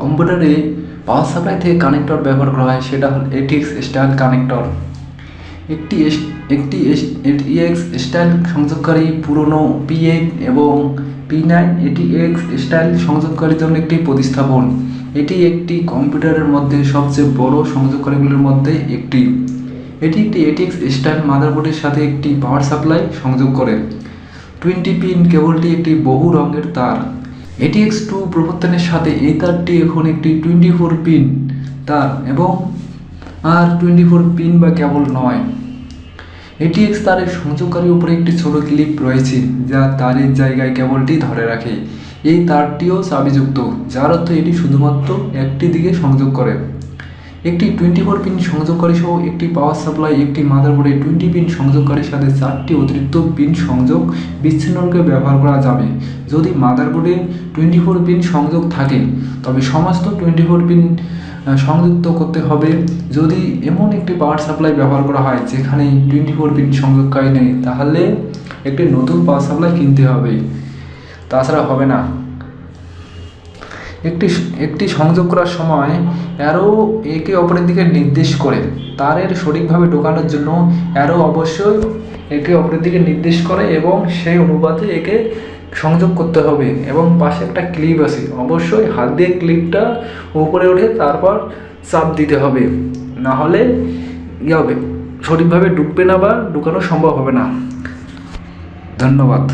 কম্পিউটারে power supply থেকে connector ব্যবহার করা হয়, সেটা হল ATX স্টাইল কানেক্টর। একটি ATX স্টাইল সংযোগকারী পুরনো P8 এবং P9 ATX স্টাইল সংযোগকারীর জন্য একটি প্রতিস্থাপন। এটি একটি কম্পিউটারের মধ্যে সবচেয়ে বড় সংযোগকারীগুলির মধ্যে একটি। এটি একটি ATX স্টাইল মাদারবোর্ডের সাথে একটি পাওয়ার সাপ্লাই সংযোগ করে। 20 পিন কেবলটি একটি বহু রঙের তার। ATX2 প্রবর্তনের সাথে এই তারটি এখন একটি 24 পিন তার এবং আর 24 পিন বা কেবল নয়। ATX তারের সংযোগকারীর উপরে একটি ছোট ক্লিপ রয়েছে যা তারের জায়গায় কেবলটি ধরে রাখে। এই তারটিও চাবিযুক্ত, যার অর্থ এটি শুধুমাত্র একটি দিকে সংযোগ করে। একটি 24 পিন সংযোগকারী সহ একটি পাওয়ার সাপ্লাই একটি মাদারবোর্ডে 20 পিন সংযোগকারীর সাথে 4টি অতিরিক্ত পিন সংযোগ বিচ্ছিন্নকে ব্যবহার করা যাবে। যদি মাদারবোর্ডে 24 পিন সংযোগ থাকে তবে সমস্ত 24 পিন সংযুক্ত করতে হবে। যদি এমন একটি পাওয়ার সাপ্লাই ব্যবহার করা হয় যেখানে 24 পিন সংযোগকারী নেই, তাহলে একটি নতুন পাওয়ার সাপ্লাই কিনতে হবে, তাছাড়া হবে না। একটি সংযোগ করার সময় অ্যারো একে অপরের দিকে নির্দেশ করে। তারের সঠিকভাবে ঢোকানোর জন্য অ্যারো অবশ্যই একে অপরের দিকে নির্দেশ করে এবং সেই অনুপাতে একে সংযোগ করতে হবে। এবং পাশে একটা ক্লিপ আছে, অবশ্যই হাত দিয়ে ক্লিপটা উপরে ওঠে তারপর চাপ দিতে হবে, না হলে হবে সঠিকভাবে ঢুকবে না বা ঢুকানো সম্ভব হবে না। ধন্যবাদ।